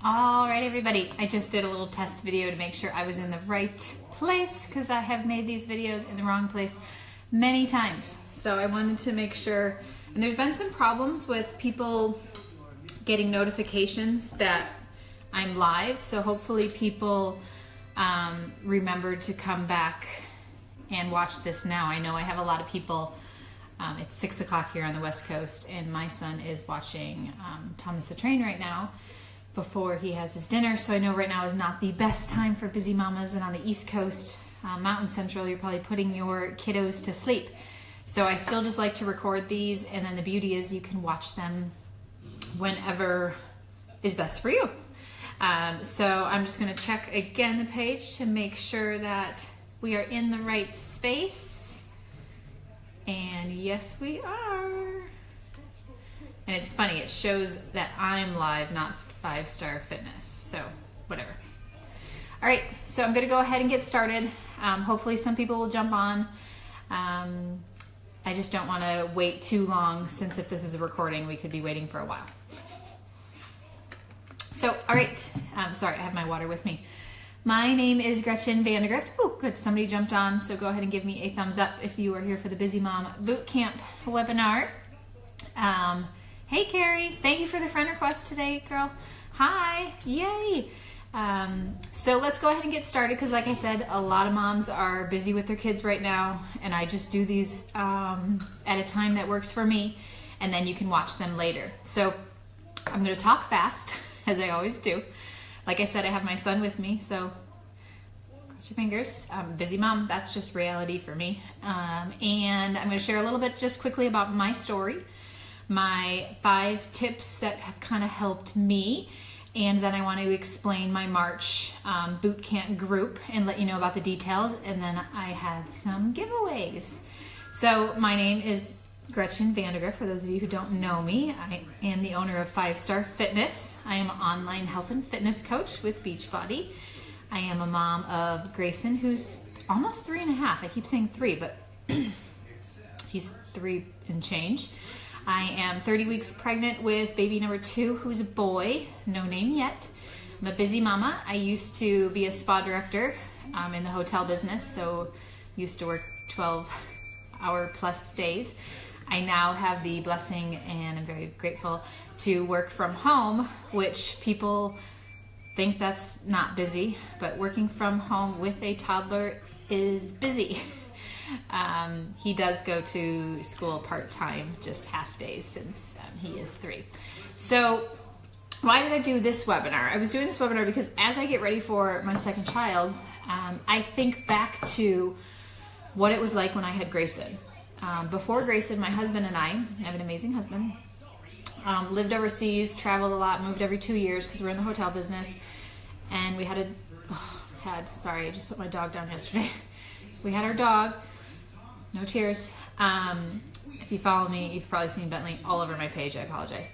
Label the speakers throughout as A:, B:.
A: All right, everybody, I just did a little test video to make sure I was in the right place because I have made these videos in the wrong place many times. So I wanted to make sure, and there's been some problems with people getting notifications that I'm live. So hopefully people remember to come back and watch this now. I know I have a lot of people. It's 6 o'clock here on the West Coast, and my son is watching Thomas the Train right now before he has his dinner. So I know right now is not the best time for busy mamas, and on the East Coast, Mountain Central, you're probably putting your kiddos to sleep. So I still just like to record these, and then the beauty is you can watch them whenever is best for you. So I'm just gonna check again the page to make sure that we are in the right space. And yes, we are. And it's funny, it shows that I'm live, not 5-Star Fitness, so whatever. All right, so I'm gonna go ahead and get started. Hopefully some people will jump on. I just don't wanna wait too long, since if this is a recording, we could be waiting for a while. So, all right, sorry, I have my water with me. My name is Gretchen Vandegrift. Oh, good, somebody jumped on, so go ahead and give me a thumbs up if you are here for the Busy Mom Bootcamp webinar. Hey, Carrie, thank you for the friend request today, girl. Hi, yay. So let's go ahead and get started, because like I said, a lot of moms are busy with their kids right now, and I just do these at a time that works for me, and then you can watch them later. So I'm gonna talk fast, as I always do. Like I said, I have my son with me, so cross your fingers. Busy mom, that's just reality for me. And I'm gonna share a little bit just quickly about my story, my 5 tips that have kind of helped me, and then I want to explain my March boot camp group and let you know about the details, and then I have some giveaways. So my name is Gretchen Vandegrift. For those of you who don't know me, I am the owner of 5-Star Fitness. I am an online health and fitness coach with Beachbody. I am a mom of Grayson, who's almost 3.5. I keep saying 3, but he's 3 and change. I am 30 weeks pregnant with baby number 2, who's a boy, no name yet. I'm a busy mama. I used to be a spa director in the hotel business, so used to work 12-hour plus days. I now have the blessing, and I'm very grateful, to work from home, which people think that's not busy, but working from home with a toddler is busy. He does go to school part-time, just half days, since he is 3. So why did I do this webinar? I was doing this webinar because as I get ready for my second child, I think back to what it was like when I had Grayson. Before Grayson, my husband and I have an amazing husband, lived overseas, traveled a lot, moved every 2 years because we're in the hotel business, and we had sorry, I just put my dog down yesterday. We had our dog, no tears. If you follow me, you've probably seen Bentley all over my page, I apologize.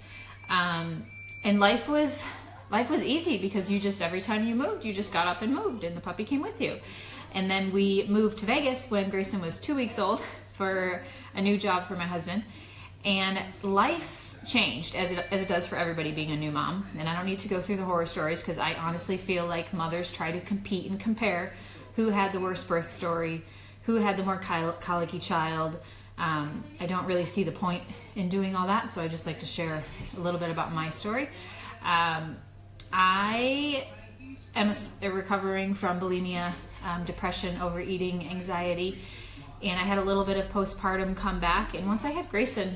A: And life was easy because you just, every time you moved, you just got up and moved, and the puppy came with you. And then we moved to Vegas when Grayson was 2 weeks old for a new job for my husband, and life changed as it does for everybody being a new mom. And I don't need to go through the horror stories, because I honestly feel like mothers try to compete and compare who had the worst birth story, who had the more colicky child. I don't really see the point in doing all that, so I just like to share a little bit about my story. I am recovering from bulimia, depression, overeating, anxiety, and I had a little bit of postpartum comeback. And once I had Grayson,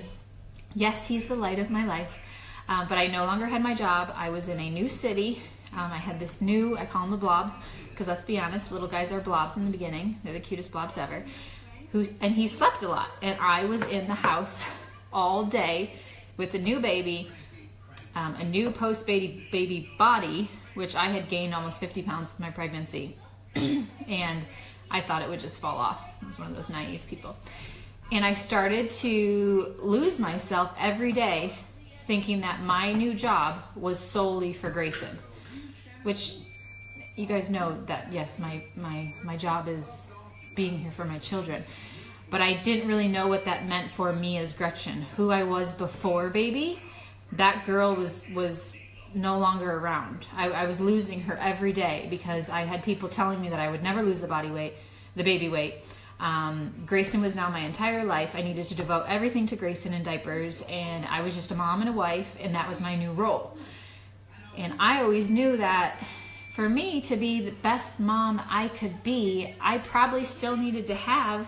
A: yes, he's the light of my life, but I no longer had my job. I was in a new city. I had this new, I call him the blob, because let's be honest, little guys are blobs in the beginning. They're the cutest blobs ever. And he slept a lot, and I was in the house all day with a new baby, a new post-baby body, which I had gained almost 50 pounds with my pregnancy, and I thought it would just fall off. I was one of those naive people. And I started to lose myself every day, thinking that my new job was solely for Grayson, which you guys know that, yes, my job is being here for my children. But I didn't really know what that meant for me as Gretchen. Who I was before baby, that girl was no longer around. I was losing her every day because I had people telling me that I would never lose the baby weight. Grayson was now my entire life. I needed to devote everything to Grayson and diapers, and I was just a mom and a wife, and that was my new role. And I always knew that for me to be the best mom I could be, I probably still needed to have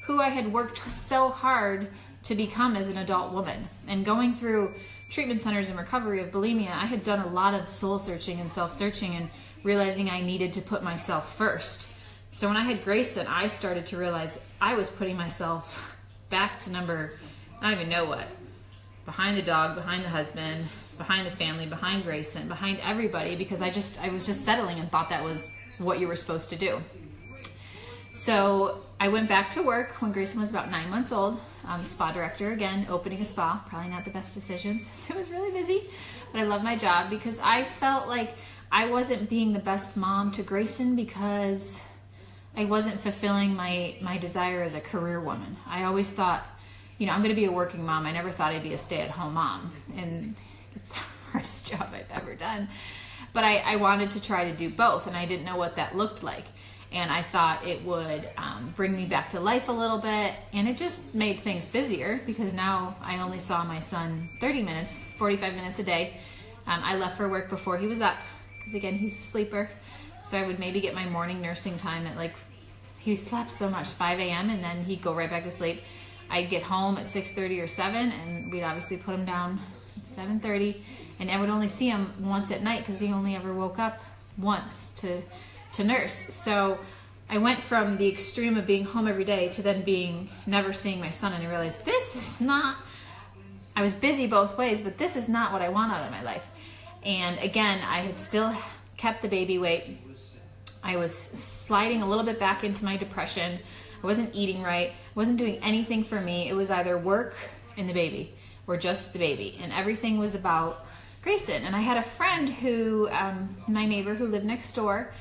A: who I had worked so hard to become as an adult woman. And going through treatment centers and recovery of bulimia, I had done a lot of soul searching and self-searching and realizing I needed to put myself first. So when I had Grayson, I started to realize I was putting myself back to number, I don't even know what, behind the dog, behind the husband, behind the family, behind Grayson, behind everybody, because I was just settling and thought that was what you were supposed to do. So I went back to work when Grayson was about 9 months old. Spa director again, opening a spa, probably not the best decision since it was really busy, but I love my job because I felt like I wasn't being the best mom to Grayson because I wasn't fulfilling my desire as a career woman. I always thought, I'm going to be a working mom. I never thought I'd be a stay-at-home mom, and it's the hardest job I've ever done. But I wanted to try to do both, and I didn't know what that looked like. And I thought it would bring me back to life a little bit, and it just made things busier because now I only saw my son 30 minutes, 45 minutes a day. I left for work before he was up because, again, he's a sleeper. So I would maybe get my morning nursing time at he slept so much, 5 a.m., and then he'd go right back to sleep. I'd get home at 6:30 or 7, and we'd obviously put him down at 7:30, and I would only see him once at night because he only ever woke up once to nurse. So I went from the extreme of being home every day to then never seeing my son, and I realized this is not, I was busy both ways, but this is not what I want out of my life. And again, I had still kept the baby weight. I was sliding a little bit back into my depression. I wasn't eating right. I wasn't doing anything for me. It was either work and the baby or just the baby, and everything was about Grayson. And I had a friend who, my neighbor who lived next door,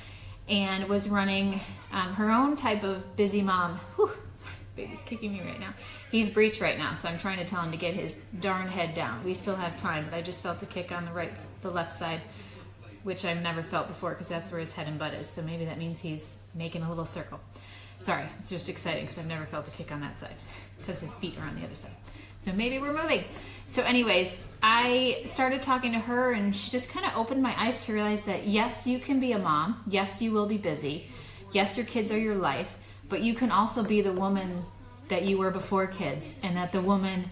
A: and was running her own type of busy mom. Whew, sorry, baby's kicking me right now. He's breech right now, so I'm trying to tell him to get his darn head down. We still have time, but I just felt a kick on the left side, which I've never felt before because that's where his head and butt is. So maybe that means he's making a little circle. Sorry, it's just exciting because I've never felt a kick on that side because his feet are on the other side. So maybe we're moving. So anyways, I started talking to her, and she just kind of opened my eyes to realize that yes, you can be a mom. Yes, you will be busy. Yes, your kids are your life, but you can also be the woman that you were before kids, and that the woman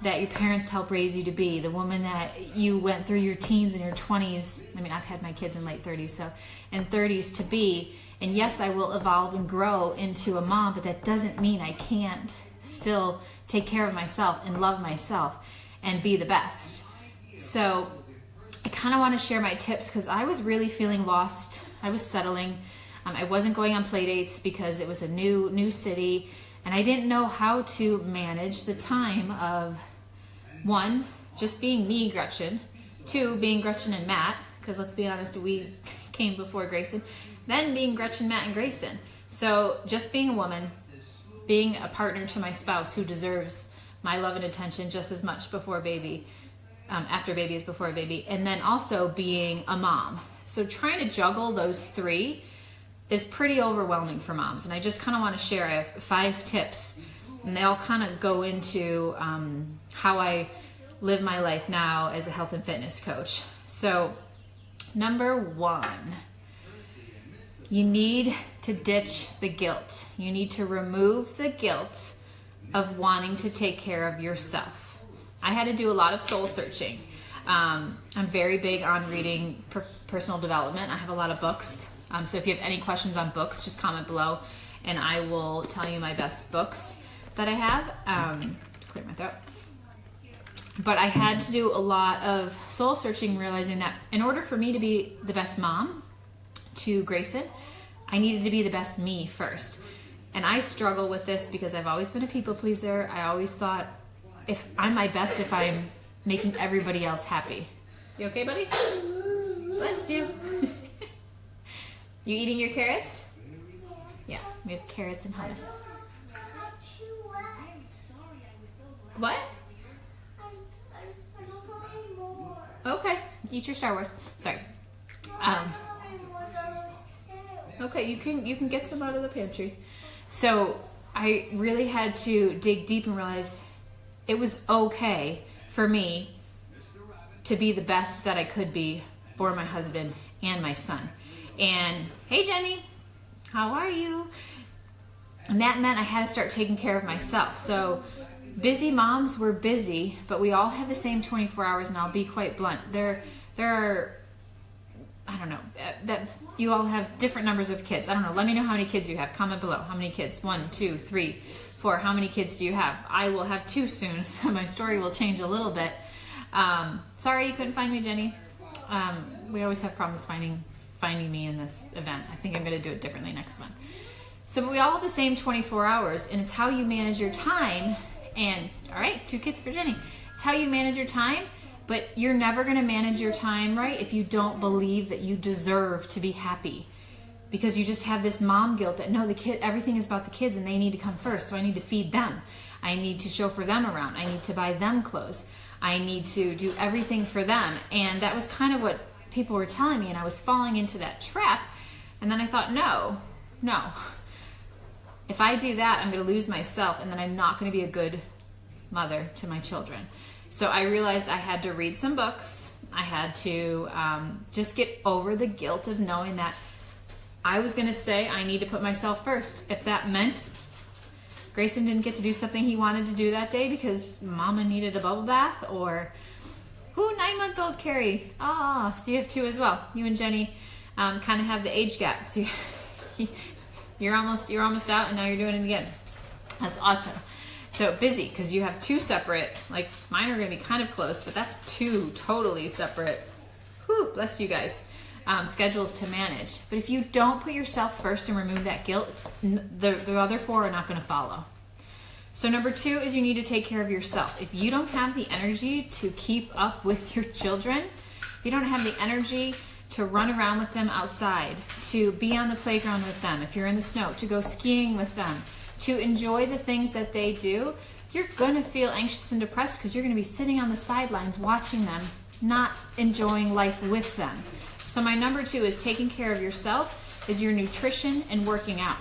A: that your parents helped raise you to be, the woman that you went through your teens and your 20s. I mean, I've had my kids in late 30s, so in 30s to be. And yes, I will evolve and grow into a mom, but that doesn't mean I can't still take care of myself and love myself and be the best. So I kind of want to share my tips because I was really feeling lost. I was settling. I wasn't going on play dates because it was a new city, and I didn't know how to manage the time of, 1, just being me, Gretchen, 2, being Gretchen and Matt, because let's be honest, we came before Grayson, then being Gretchen, Matt, and Grayson. So just being a woman, being a partner to my spouse who deserves my love and attention just as much before baby, after baby as before baby, and then also being a mom. So trying to juggle those 3 is pretty overwhelming for moms, and I just kind of want to share. I have 5 tips, and they all kind of go into how I live my life now as a health and fitness coach. So number 1, you need to ditch the guilt. You need to remove the guilt of wanting to take care of yourself. I had to do a lot of soul searching. I'm very big on reading personal development. I have a lot of books. So if you have any questions on books, just comment below and I will tell you my best books that I have. Clear my throat. But I had to do a lot of soul searching, realizing that in order for me to be the best mom to Grayson, I needed to be the best me first. And I struggle with this because I've always been a people pleaser. I always thought if I'm my best if I'm making everybody else happy. You okay, buddy? Bless you. You eating your carrots? Yeah, we have carrots and hummus. What? Okay, Eat your Star Wars. Sorry. Okay, you can get some out of the pantry. So I really had to dig deep and realize it was okay for me to be the best that I could be for my husband and my son. And hey Jenny, how are you? And that meant I had to start taking care of myself. So busy moms were busy, but we all have the same 24 hours, and I'll be quite blunt. There are, I don't know, that you all have different numbers of kids. I don't know. Let me know how many kids you have. Comment below. How many kids? 1, 2, 3, 4. How many kids do you have? I will have 2 soon, so my story will change a little bit. Sorry you couldn't find me, Jenny. We always have problems finding me in this event. I think I'm going to do it differently next month. So but we all have the same 24 hours, and it's how you manage your time. And all right, 2 kids for Jenny. It's how you manage your time, but you're never going to manage your time right if you don't believe that you deserve to be happy, because you just have this mom guilt that no, everything is about the kids and they need to come first. So I need to feed them. I need to chauffeur them around. I need to buy them clothes. I need to do everything for them. And that was kind of what people were telling me, and I was falling into that trap. And then I thought, no. If I do that, I'm going to lose myself, and then I'm not going to be a good mother to my children. So I realized I had to read some books. I had to just get over the guilt of knowing that I was going to say I need to put myself first. If that meant Grayson didn't get to do something he wanted to do that day because Mama needed a bubble bath, or 9-month-old Carrie. So you have 2 as well. You and Jenny kind of have the age gap. So you're almost out, and now you're doing it again. That's awesome. So busy because you have 2 separate, like mine are going to be kind of close, but that's 2 totally separate, bless you guys, schedules to manage. But if you don't put yourself first and remove that guilt, the other 4 are not going to follow. So number 2 is you need to take care of yourself. If you don't have the energy to keep up with your children, if you don't have the energy to run around with them outside, to be on the playground with them, if you're in the snow, to go skiing with them, to enjoy the things that they do, you're going to feel anxious and depressed because you're going to be sitting on the sidelines watching them, not enjoying life with them. So my number 2 is taking care of yourself, is your nutrition and working out.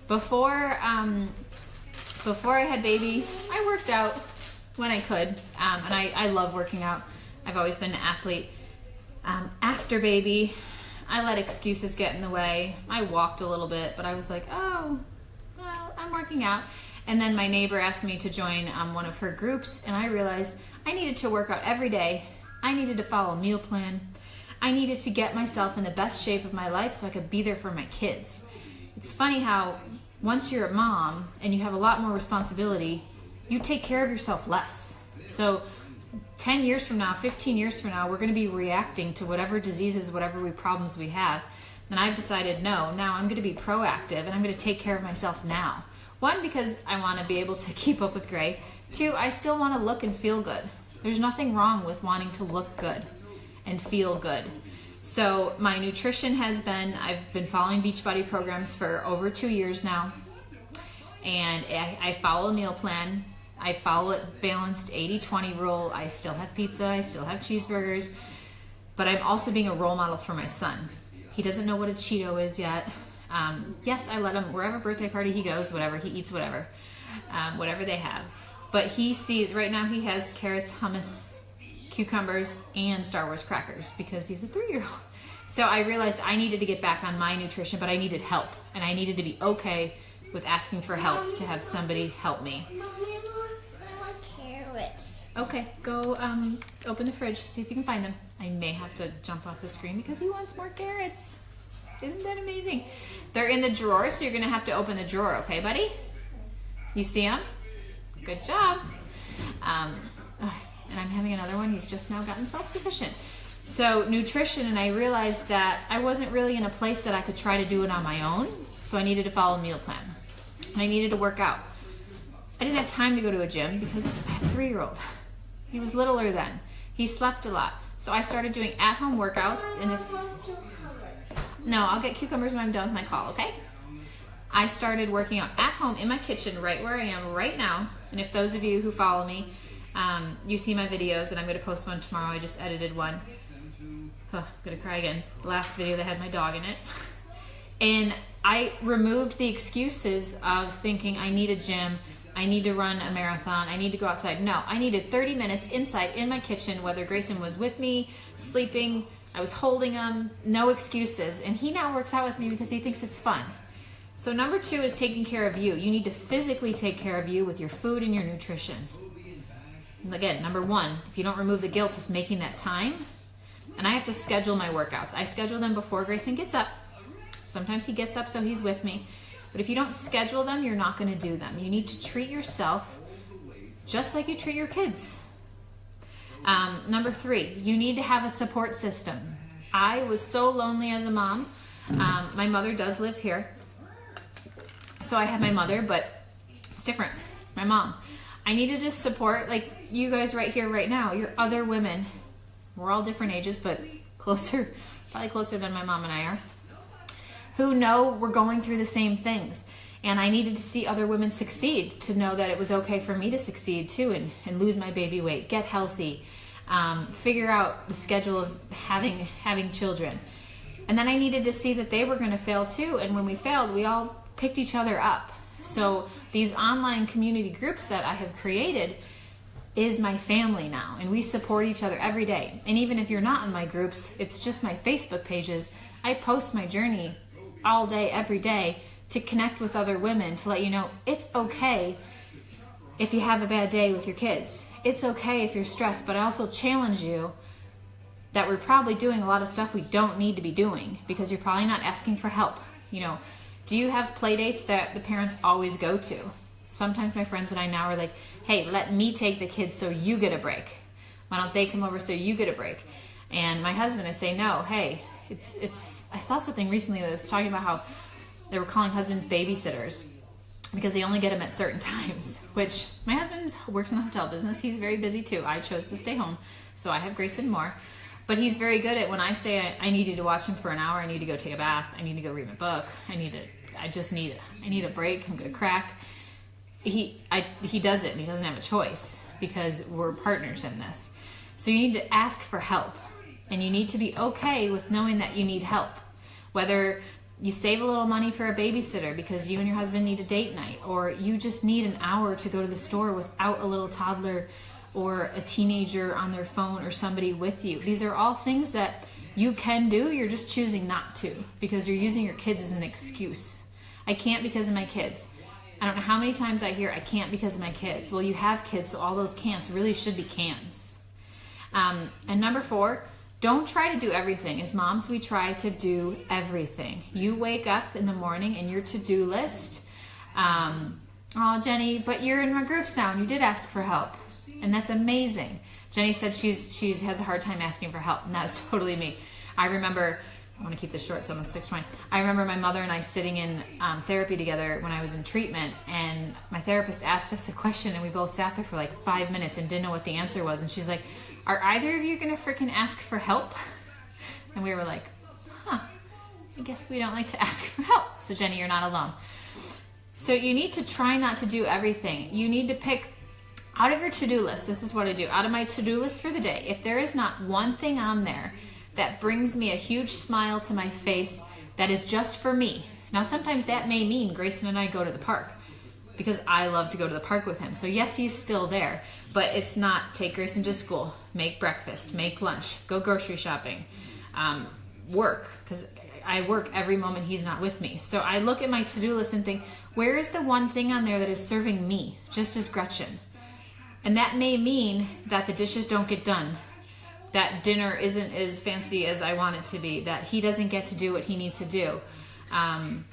A: Before I had baby, I worked out when I could, and I love working out. I've always been an athlete. After baby, I let excuses get in the way. I walked a little bit, but I was like, oh, well, I'm working out. And then my neighbor asked me to join one of her groups, and I realized I needed to work out every day. I needed to follow a meal plan. I needed to get myself in the best shape of my life so I could be there for my kids. It's funny how once you're a mom and you have a lot more responsibility, you take care of yourself less. So 10 years from now, 15 years from now, we're going to be reacting to whatever diseases, whatever problems we have. And I've decided, no, now I'm going to be proactive and I'm going to take care of myself now. 1, because I want to be able to keep up with Gray. 2, I still want to look and feel good. There's nothing wrong with wanting to look good and feel good. So my nutrition has been, I've been following Beachbody programs for over 2 years now. And I follow a meal plan. I follow it balanced 80-20 rule. I still have pizza, I still have cheeseburgers, but I'm also being a role model for my son. He doesn't know what a Cheeto is yet. Yes, I let him, wherever birthday party he goes, whatever, he eats whatever they have. But he sees, right now he has carrots, hummus, cucumbers, and Star Wars crackers because he's a 3-year-old. So I realized I needed to get back on my nutrition, but I needed help. And I needed to be okay with asking for help, to have somebody help me. Okay, go open the fridge, see if you can find them. I may have to jump off the screen because he wants more carrots. Isn't that amazing? They're in the drawer, so you're gonna have to open the drawer, okay, buddy? You see them? Good job. And I'm having another one. He's just now gotten self-sufficient. So nutrition, and I realized that I wasn't really in a place that I could try to do it on my own, so I needed to follow a meal plan. And I needed to work out. I didn't have time to go to a gym because I have a 3-year-old. He was littler then. He slept a lot. So I started doing at-home workouts. And no, I'll get cucumbers when I'm done with my call, okay? I started working out at home in my kitchen right where I am right now. And if those of you who follow me, You see my videos, and I'm going to post one tomorrow. I just edited one. Oh, I'm going to cry again. The last video that had my dog in it. And I removed the excuses of thinking I need a gym, I need to run a marathon, I need to go outside. No, I needed 30 minutes inside in my kitchen, whether Grayson was with me, sleeping, I was holding him, no excuses. And he now works out with me because he thinks it's fun. So number 2 is taking care of you. You need to physically take care of you with your food and your nutrition. And again, number 1, if you don't remove the guilt of making that time, and I have to schedule my workouts. I schedule them before Grayson gets up. Sometimes he gets up so he's with me. But if you don't schedule them, you're not going to do them. You need to treat yourself just like you treat your kids. Number 3, you need to have a support system. I was so lonely as a mom. My mother does live here. So I have my mother, but it's different. It's my mom. I needed to support, like you guys right here, right now, your other women. We're all different ages, but closer, probably closer than my mom and I are, who know we're going through the same things. And I needed to see other women succeed, to know that it was okay for me to succeed too, and lose my baby weight, get healthy, figure out the schedule of having children. And then I needed to see that they were going to fail too. And when we failed, we all picked each other up. So these online community groups that I have created is my family now, and we support each other every day. And even if you're not in my groups, it's just my Facebook pages. I post my journey all day, every day, to connect with other women, to let you know it's okay if you have a bad day with your kids. It's okay if you're stressed, but I also challenge you that we're probably doing a lot of stuff we don't need to be doing, because you're probably not asking for help. You know, do you have play dates that the parents always go to? Sometimes my friends and I now are like, hey, let me take the kids so you get a break. Why don't they come over so you get a break? And my husband, I say, no, hey, I saw something recently that was talking about how they were calling husbands babysitters because they only get them at certain times, which my husband works in the hotel business. He's very busy too. I chose to stay home, so I have Grayson more. But he's very good at when I say I need you to watch him for an hour, I need to go take a bath, I need to go read my book, I need a break, I'm going to crack. He does it, and he doesn't have a choice because we're partners in this. So you need to ask for help, and you need to be okay with knowing that you need help. Whether you save a little money for a babysitter because you and your husband need a date night, or you just need an hour to go to the store without a little toddler or a teenager on their phone or somebody with you. These are all things that you can do, you're just choosing not to because you're using your kids as an excuse. I can't because of my kids. I don't know how many times I hear, I can't because of my kids. Well, you have kids, so all those can'ts really should be cans. And number 4, don't try to do everything. As moms, we try to do everything. You wake up in the morning and your to-do list, oh, Jenny, but you're in my groups now and you did ask for help. And that's amazing. Jenny said she has a hard time asking for help, and that's totally me. I remember, I want to keep this short, it's almost 6:20. I remember my mother and I sitting in therapy together when I was in treatment, and my therapist asked us a question, and we both sat there for like 5 minutes and didn't know what the answer was. And she's like, are either of you going to freaking ask for help? And we were like, I guess we don't like to ask for help. So Jenny, you're not alone. So you need to try not to do everything. You need to pick out of your to-do list. This is what I do. Out of my to-do list for the day, if there is not one thing on there that brings me a huge smile to my face that is just for me. Now, sometimes that may mean Grayson and I go to the park because I love to go to the park with him. So yes, he's still there, but it's not take Grayson to school, make breakfast, make lunch, go grocery shopping, work, because I work every moment he's not with me. So I look at my to-do list and think, where is the one thing on there that is serving me, just as Gretchen? And that may mean that the dishes don't get done, that dinner isn't as fancy as I want it to be, that he doesn't get to do what he needs to do, and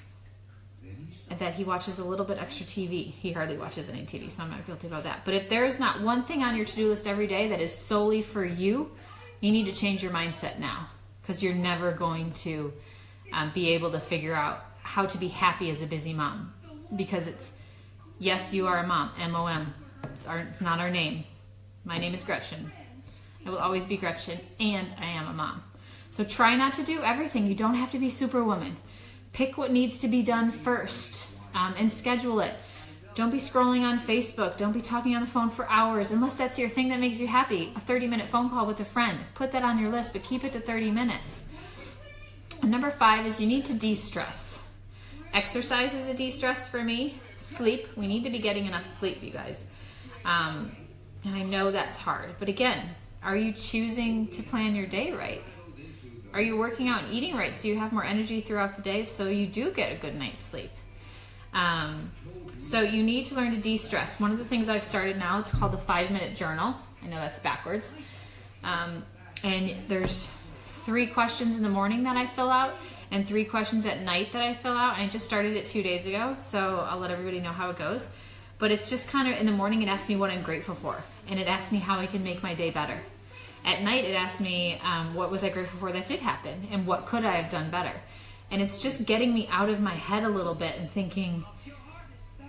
A: that he watches a little bit extra TV. He hardly watches any TV, so I'm not guilty about that. But if there is not one thing on your to-do list every day that is solely for you, you need to change your mindset now, because you're never going to be able to figure out how to be happy as a busy mom. Because it's, yes, you are a mom, M-O-M. It's not our name. My name is Gretchen. I will always be Gretchen, and I am a mom. So try not to do everything. You don't have to be Superwoman. Pick what needs to be done first, and schedule it. Don't be scrolling on Facebook. Don't be talking on the phone for hours unless that's your thing that makes you happy. A 30-minute phone call with a friend. Put that on your list, but keep it to 30 minutes. And number 5 is you need to de-stress. Exercise is a de-stress for me. Sleep. We need to be getting enough sleep, you guys. And I know that's hard. But again, are you choosing to plan your day right? Are you working out and eating right so you have more energy throughout the day so you do get a good night's sleep? So you need to learn to de-stress. One of the things I've started now, it's called the 5-minute journal. I know that's backwards. And there's 3 questions in the morning that I fill out and 3 questions at night that I fill out. And I just started it 2 days ago, so I'll let everybody know how it goes. But it's just kind of, in the morning it asks me what I'm grateful for. And it asks me how I can make my day better. At night it asks me what was I grateful for that did happen and what could I have done better. And it's just getting me out of my head a little bit and thinking,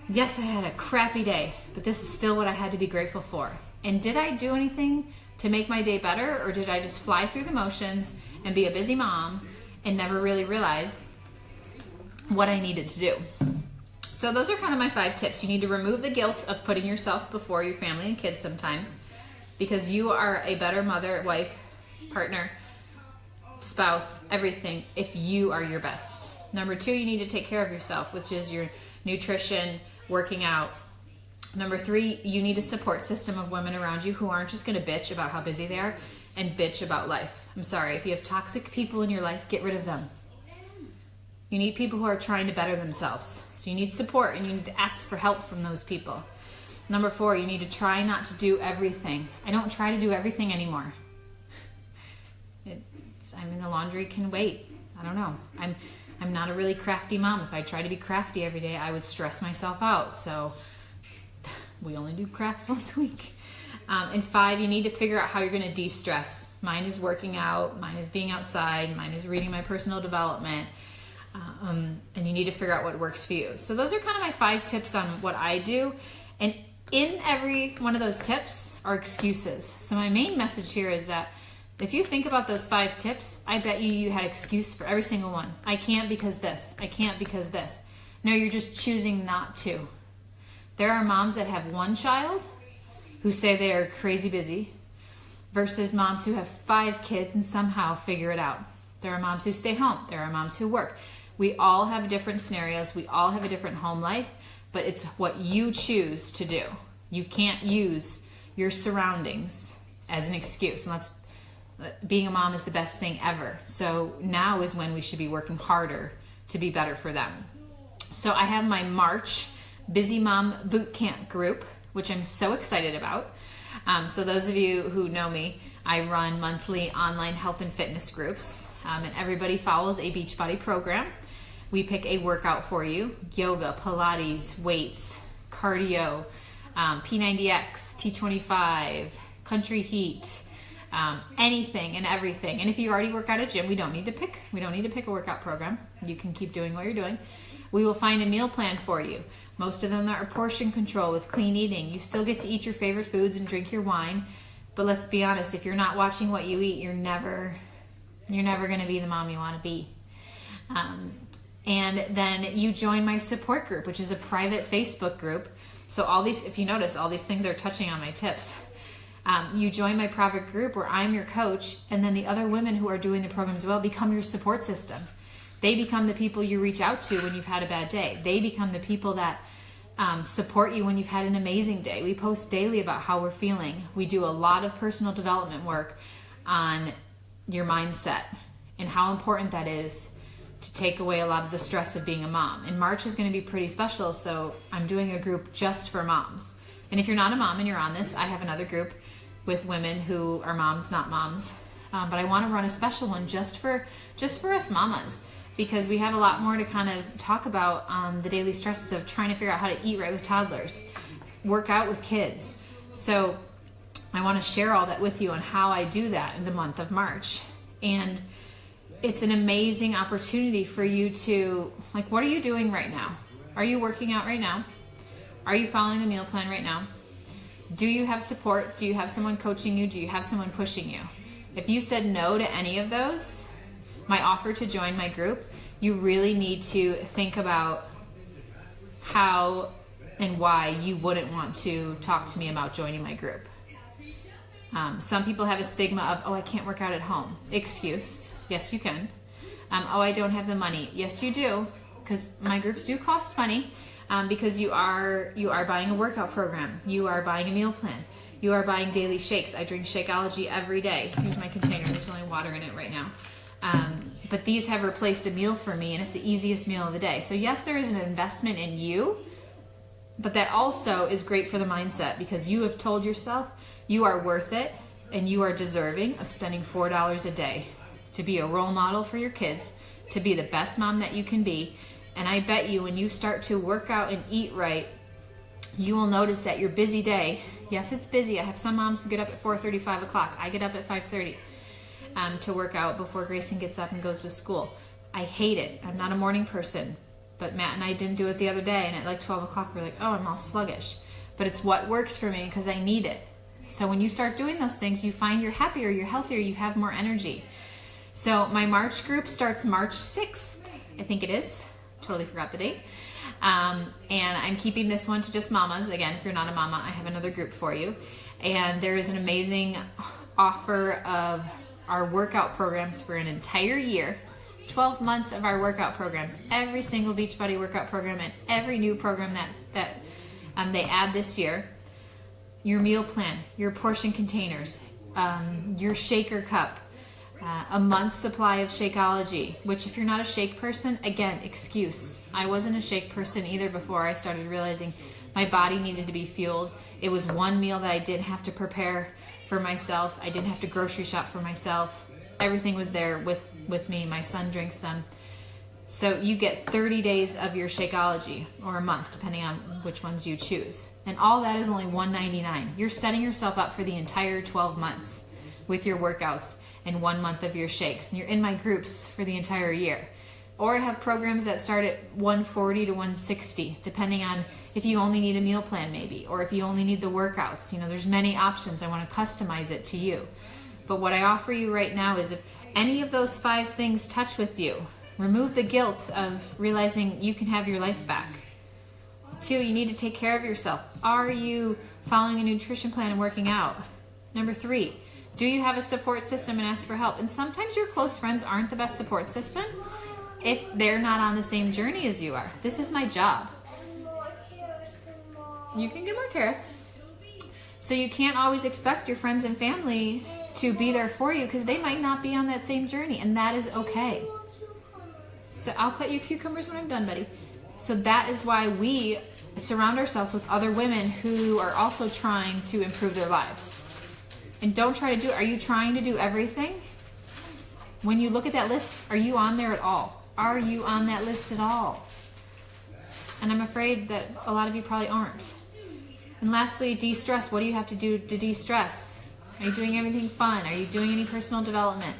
A: yes, I had a crappy day, but this is still what I had to be grateful for. And did I do anything to make my day better, or did I just fly through the motions and be a busy mom and never really realize what I needed to do? So those are kind of my 5 tips. You need to remove the guilt of putting yourself before your family and kids sometimes, because you are a better mother, wife, partner, spouse, everything, if you are your best. Number 2, you need to take care of yourself, which is your nutrition, working out. Number 3, you need a support system of women around you who aren't just going to bitch about how busy they are and bitch about life. I'm sorry, if you have toxic people in your life, get rid of them. You need people who are trying to better themselves. So you need support and you need to ask for help from those people. Number 4, you need to try not to do everything. I don't try to do everything anymore. The laundry can wait. I don't know. I'm not a really crafty mom. If I try to be crafty every day, I would stress myself out. So we only do crafts once a week. And 5, you need to figure out how you're going to de-stress. Mine is working out. Mine is being outside. Mine is reading my personal development. And you need to figure out what works for you. So those are kind of my 5 tips on what I do. And in every one of those tips are excuses. So my main message here is that if you think about those 5 tips, I bet you had excuse for every single one. I can't because this. I can't because this. No, you're just choosing not to. There are moms that have 1 child who say they are crazy busy versus moms who have 5 kids and somehow figure it out. There are moms who stay home. There are moms who work. We all have different scenarios. We all have a different home life, but it's what you choose to do. You can't use your surroundings as an excuse. And being a mom is the best thing ever. So now is when we should be working harder to be better for them. So I have my March Busy Mom Bootcamp group, which I'm so excited about. So those of you who know me, I run monthly online health and fitness groups, and everybody follows a Beachbody program. We pick a workout for you: yoga, Pilates, weights, cardio, P90X, T25, country heat, anything and everything. And if you already work out at a gym, we don't need to pick a workout program. You can keep doing what you're doing. We will find a meal plan for you. Most of them are portion control with clean eating. You still get to eat your favorite foods and drink your wine. But let's be honest, if you're not watching what you eat, you're never going to be the mom you want to be. And then you join my support group, which is a private Facebook group. So all these, if you notice, all these things are touching on my tips. You join my private group where I'm your coach, and then the other women who are doing the program as well become your support system. They become the people you reach out to when you've had a bad day. They become the people that support you when you've had an amazing day. We post daily about how we're feeling. We do a lot of personal development work on your mindset and how important that is to take away a lot of the stress of being a mom. And March is going to be pretty special, so I'm doing a group just for moms. And if you're not a mom and you're on this, I have another group with women who are moms, not moms. But I want to run a special one just for us mamas, because we have a lot more to kind of talk about on the daily stresses of trying to figure out how to eat right with toddlers, work out with kids. So I want to share all that with you on how I do that in the month of March. And it's an amazing opportunity for you to, like, what are you doing right now? Are you working out right now? Are you following the meal plan right now? Do you have support? Do you have someone coaching you? Do you have someone pushing you? If you said no to any of those, my offer to join my group, you really need to think about how and why you wouldn't want to talk to me about joining my group. Some people have a stigma of, oh, I can't work out at home. Excuse. Yes, you can. Oh, I don't have the money. Yes, you do, because my groups do cost money, because you are buying a workout program. You are buying a meal plan. You are buying daily shakes. I drink Shakeology every day. Here's my container. There's only water in it right now. But these have replaced a meal for me, and it's the easiest meal of the day. So yes, there is an investment in you, but that also is great for the mindset, because you have told yourself you are worth it and you are deserving of spending $4 a day to be a role model for your kids, to be the best mom that you can be. And I bet you when you start to work out and eat right, you will notice that your busy day, yes, it's busy. I have some moms who get up at 4:30, 5 o'clock. I get up at 5:30 to work out before Grayson gets up and goes to school. I hate it. I'm not a morning person, but Matt and I didn't do it the other day, and at like 12 o'clock we're like, oh, I'm all sluggish. But it's what works for me because I need it. So when you start doing those things, you find you're happier, you're healthier, you have more energy. So my March group starts March 6th, I think it is. Totally forgot the date. And I'm keeping this one to just mamas. Again, if you're not a mama, I have another group for you. And there is an amazing offer of our workout programs for an entire year. 12 months of our workout programs. Every single Beachbody workout program and every new program that they add this year. Your meal plan, your portion containers, your shaker cup, a month's supply of Shakeology, which if you're not a shake person, again, excuse. I wasn't a shake person either before I started realizing my body needed to be fueled. It was one meal that I didn't have to prepare for myself. I didn't have to grocery shop for myself. Everything was there with me. My son drinks them. So you get 30 days of your Shakeology, or a month, depending on which ones you choose. And all that is only $1.99. You're setting yourself up for the entire 12 months with your workouts and 1 month of your shakes. And you're in my groups for the entire year. Or I have programs that start at $140 to $160, depending on if you only need a meal plan maybe, or if you only need the workouts. You know, there's many options. I want to customize it to you. But what I offer you right now is if any of those 5 things touch with you, remove the guilt of realizing you can have your life back. 2, you need to take care of yourself. Are you following a nutrition plan and working out? Number 3, do you have a support system and ask for help? And sometimes your close friends aren't the best support system if they're not on the same journey as you are. This is my job. You can get more carrots. So you can't always expect your friends and family to be there for you because they might not be on that same journey, and that is okay. So I'll cut you cucumbers when I'm done, buddy. So that is why we surround ourselves with other women who are also trying to improve their lives. And don't try to do, are you trying to do everything? When you look at that list, are you on there at all? Are you on that list at all? And I'm afraid that a lot of you probably aren't. And lastly, de-stress. What do you have to do to de-stress? Are you doing anything fun? Are you doing any personal development?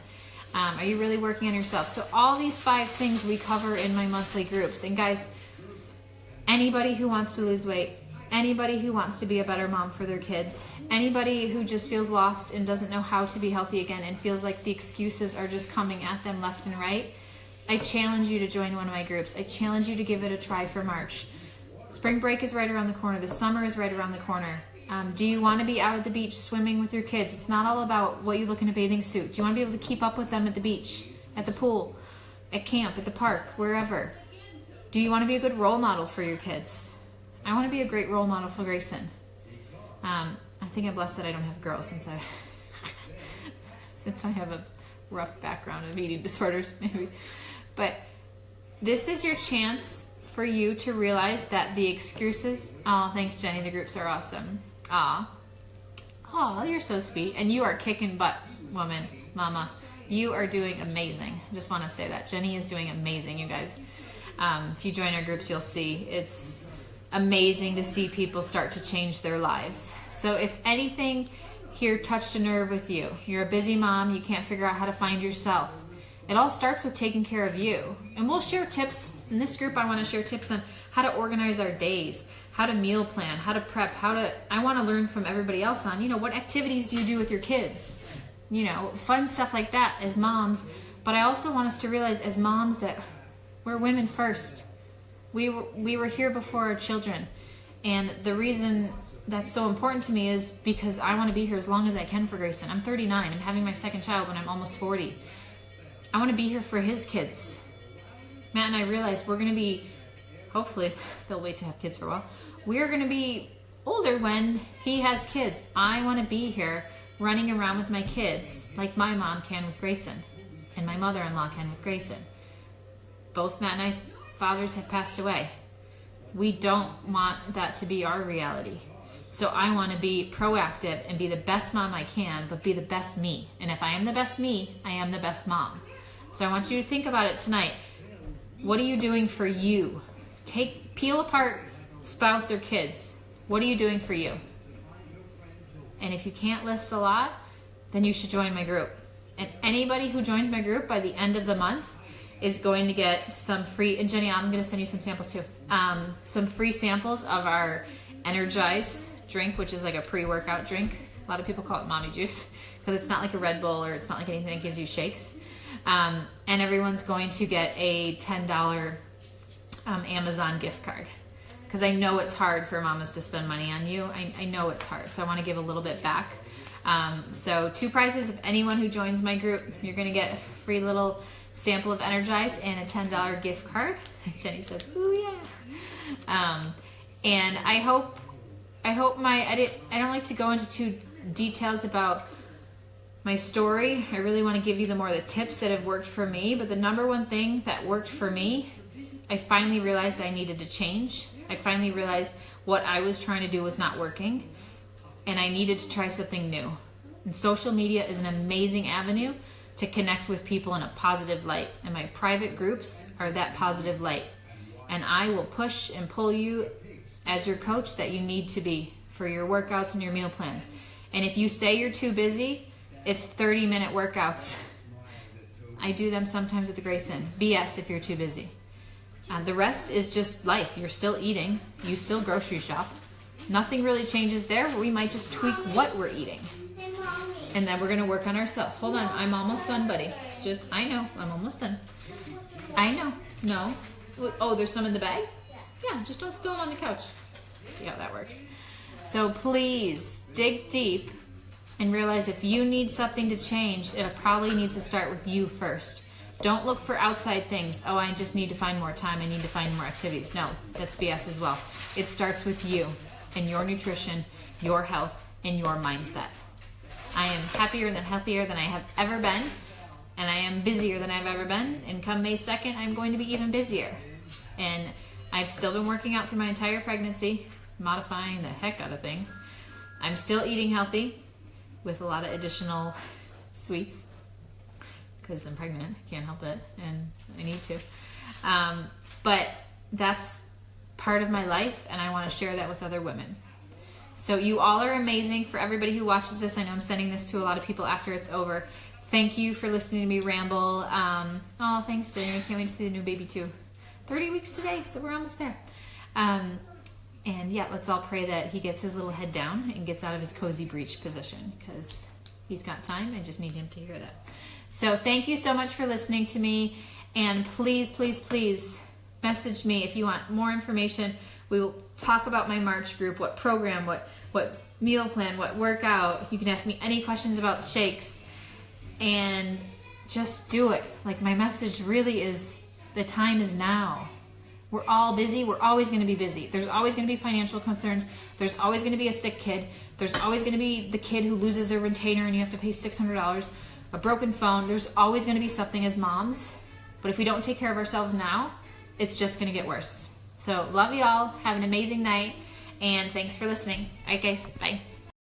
A: Are you really working on yourself? So all these 5 things we cover in my monthly groups. And guys, anybody who wants to lose weight, anybody who wants to be a better mom for their kids, anybody who just feels lost and doesn't know how to be healthy again and feels like the excuses are just coming at them left and right, I challenge you to join one of my groups. I challenge you to give it a try for March. Spring break is right around the corner. The summer is right around the corner. Do you want to be out at the beach swimming with your kids? It's not all about what you look in a bathing suit. Do you want to be able to keep up with them at the beach, at the pool, at camp, at the park, wherever? Do you want to be a good role model for your kids? I want to be a great role model for Grayson. I think I'm blessed that I don't have girls since I have a rough background of eating disorders, maybe. But this is your chance for you to realize that the excuses, oh, thanks Jenny, the groups are awesome. You're so sweet. And you are kicking butt, woman, mama. You are doing amazing. Just want to say that. Jenny is doing amazing, you guys. If you join our groups, you'll see it's amazing to see people start to change their lives. So if anything here touched a nerve with you, you're a busy mom, you can't figure out how to find yourself. It all starts with taking care of you. And we'll share tips. In this group, I want to share tips on how to organize our days, how to meal plan, how to prep, I want to learn from everybody else on, what activities do you do with your kids? Fun stuff like that as moms. But I also want us to realize as moms that we're women first. We were here before our children. And the reason that's so important to me is because I want to be here as long as I can for Grayson. I'm 39. I'm having my second child when I'm almost 40. I want to be here for his kids. Matt and I realized we're going to be, hopefully, they'll wait to have kids for a while. We're going to be older when he has kids. I want to be here running around with my kids like my mom can with Grayson and my mother-in-law can with Grayson. Both Matt and I's fathers have passed away. We don't want that to be our reality. So I want to be proactive and be the best mom I can, but be the best me. And if I am the best me, I am the best mom. So I want you to think about it tonight. What are you doing for you? Peel apart spouse or kids. What are you doing for you? And if you can't list a lot, then you should join my group. And anybody who joins my group by the end of the month is going to get some free, and Jenny, I'm going to send you some samples too. Some free samples of our Energize drink, which is like a pre-workout drink. A lot of people call it mommy juice because it's not like a Red Bull or it's not like anything that gives you shakes. And everyone's going to get a $10 Amazon gift card because I know it's hard for mamas to spend money on you. I know it's hard, so I want to give a little bit back. So 2 prizes of anyone who joins my group. You're going to get a free little sample of Energize and a $10 gift card. Jenny says, "Ooh yeah." And I hope I don't like to go into too details about my story. I really want to give you the tips that have worked for me. But the number one thing that worked for me, I finally realized I needed to change. I finally realized what I was trying to do was not working, and I needed to try something new. And social media is an amazing avenue to connect with people in a positive light. And my private groups are that positive light. And I will push and pull you as your coach that you need to be for your workouts and your meal plans. And if you say you're too busy, it's 30-minute workouts. I do them sometimes at the Grayson. BS if you're too busy. The rest is just life. You're still eating. You still grocery shop. Nothing really changes there. We might just tweak what we're eating. And then we're going to work on ourselves. Hold on. I'm almost done, buddy. I know. I'm almost done. I know. No. Oh, there's some in the bag? Yeah, just don't spill them on the couch. See how that works. So please dig deep and realize if you need something to change, it probably needs to start with you first. Don't look for outside things. Oh, I just need to find more time. I need to find more activities. No, that's BS as well. It starts with you and your nutrition, your health, and your mindset. I am happier and healthier than I have ever been, and I am busier than I've ever been. And come May 2nd, I'm going to be even busier. And I've still been working out through my entire pregnancy, modifying the heck out of things. I'm still eating healthy with a lot of additional sweets because I'm pregnant. I can't help it, and I need to. But that's part of my life, and I want to share that with other women. So you all are amazing. For everybody who watches this, I know I'm sending this to a lot of people after it's over. Thank you for listening to me ramble. Oh, thanks, Jenny. I can't wait to see the new baby too. 30 weeks today, so we're almost there. And yeah, let's all pray that he gets his little head down and gets out of his cozy breech position because he's got time. I just need him to hear that. So thank you so much for listening to me. And please, please, please message me if you want more information. We will talk about my March group, what program, what meal plan, what workout. You can ask me any questions about the shakes and just do it. Like my message really is, the time is now. We're all busy. We're always going to be busy. There's always going to be financial concerns. There's always going to be a sick kid. There's always going to be the kid who loses their retainer and you have to pay $600, a broken phone. There's always going to be something as moms. But if we don't take care of ourselves now, it's just going to get worse. So love you all. Have an amazing night. And thanks for listening. All right, guys. Bye.